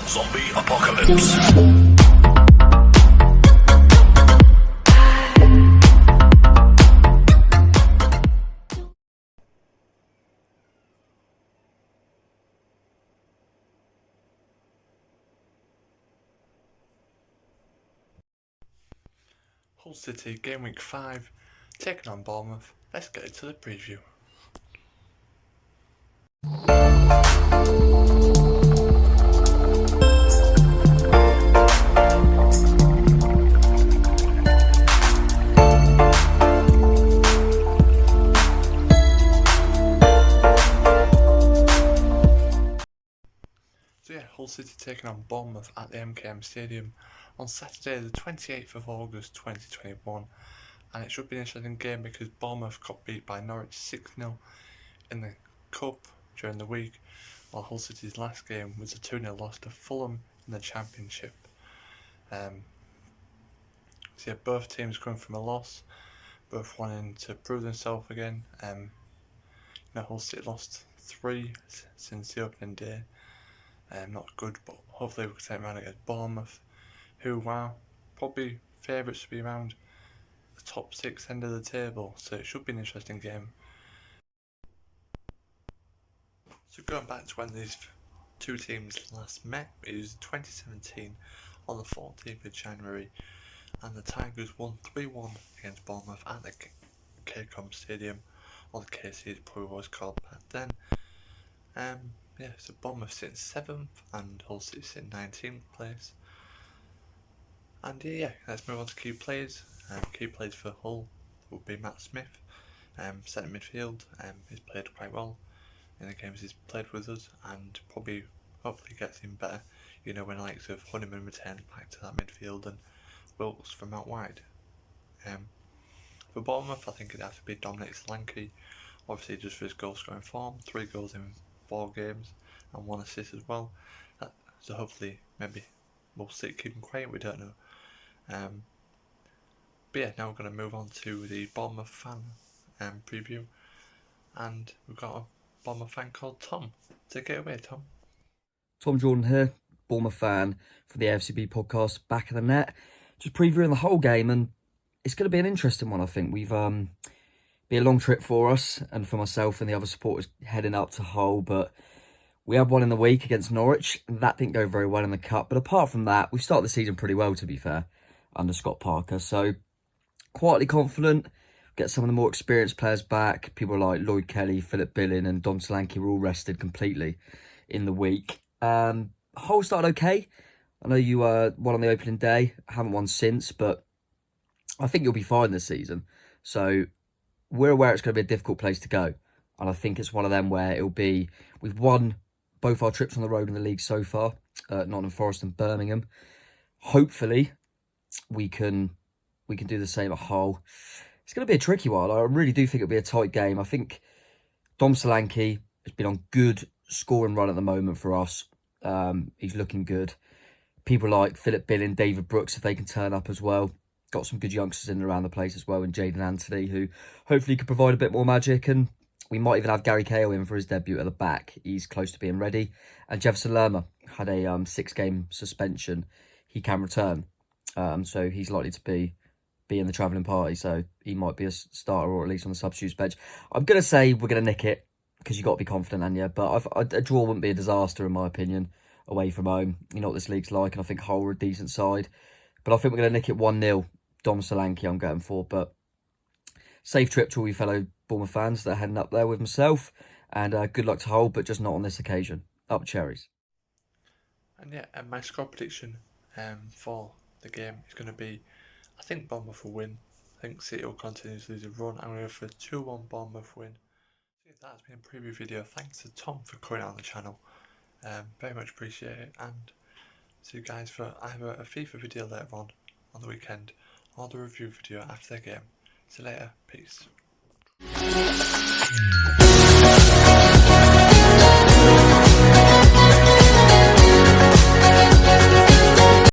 Zombie Apocalypse. Hull City Game Week 5, taking on Bournemouth. Let's get into the preview. Hull City taking on Bournemouth at the MKM Stadium on Saturday the 28th of August 2021, and it should be an interesting game because Bournemouth got beat by Norwich 6-0 in the Cup during the week, while Hull City's last game was a 2-0 loss to Fulham in the Championship. Both teams coming from a loss, both wanting to prove themselves again. Hull City lost 3 since the opening day. Not good, but hopefully we can take them around against Bournemouth, who are probably favourites to be around the top 6 end of the table, so it should be an interesting game. So going back to when these two teams last met, it was 2017 on the 14th of January, and the Tigers won 3-1 against Bournemouth at the KCOM Stadium, or the KC it probably was called back then. So Bournemouth sitting 7th and Hull City sitting 19th place. And let's move on to key players. Key players for Hull will be Matt Smith, centre midfield. He's played quite well in the games he's played with us, and probably hopefully gets him better. When the likes of Honeyman return back to that midfield and Wilkes from out wide. For Bournemouth, I think it'd have to be Dominic Solanke, obviously just for his goal scoring form. 3 goals in 4 games and 1 assist as well. So hopefully maybe we'll keep him quiet, we don't know. Now we're going to move on to the Bournemouth fan preview, and we've got a Bournemouth fan called Tom. Take it away, Tom. Tom Jordan here, Bournemouth fan for the AFCB podcast, back in the net, just previewing the whole game, and it's going to be an interesting one. I think we've be a long trip for us and for myself and the other supporters heading up to Hull, but we had one in the week against Norwich, and that didn't go very well in the Cup. But apart from that, we started the season pretty well, to be fair, under Scott Parker. So quietly confident, get some of the more experienced players back. People like Lloyd Kelly, Philip Billing and Dom Solanke were all rested completely in the week. Hull started okay. I know you won on the opening day, haven't won since, but I think you'll be fine this season. So we're aware it's going to be a difficult place to go. And I think it's one of them where we've won both our trips on the road in the league so far, Nottingham Forest and Birmingham. Hopefully, we can do the same at Hull. It's going to be a tricky one. I really do think it'll be a tight game. I think Dom Solanke has been on good scoring run at the moment for us. He's looking good. People like Philip Billing, David Brooks, if they can turn up as well. Got some good youngsters in and around the place as well, and Jaden Anthony, who hopefully could provide a bit more magic. And we might even have Gary Cahill in for his debut at the back. He's close to being ready. And Jefferson Lerma had a 6-game suspension. He can return. So he's likely to be in the travelling party. So he might be a starter or at least on the substitutes bench. I'm going to say we're going to nick it because you've got to be confident, Anya. But a draw wouldn't be a disaster, in my opinion, away from home. You know what this league's like, and I think Hull are a decent side. But I think we're going to nick it 1-0. Dom Solanke I'm going for, but safe trip to all you fellow Bournemouth fans that are heading up there with myself, and good luck to Hull, but just not on this occasion. Up Cherries. And my score prediction for the game is going to be, I think Bournemouth will win. I think City will continue to lose a run. I'm going to go for a 2-1 Bournemouth win. That has been a preview video. Thanks to Tom for coming out on the channel. Very much appreciate it, and see you guys for either a FIFA video later on the weekend, or the review video after the game. See you later. Peace.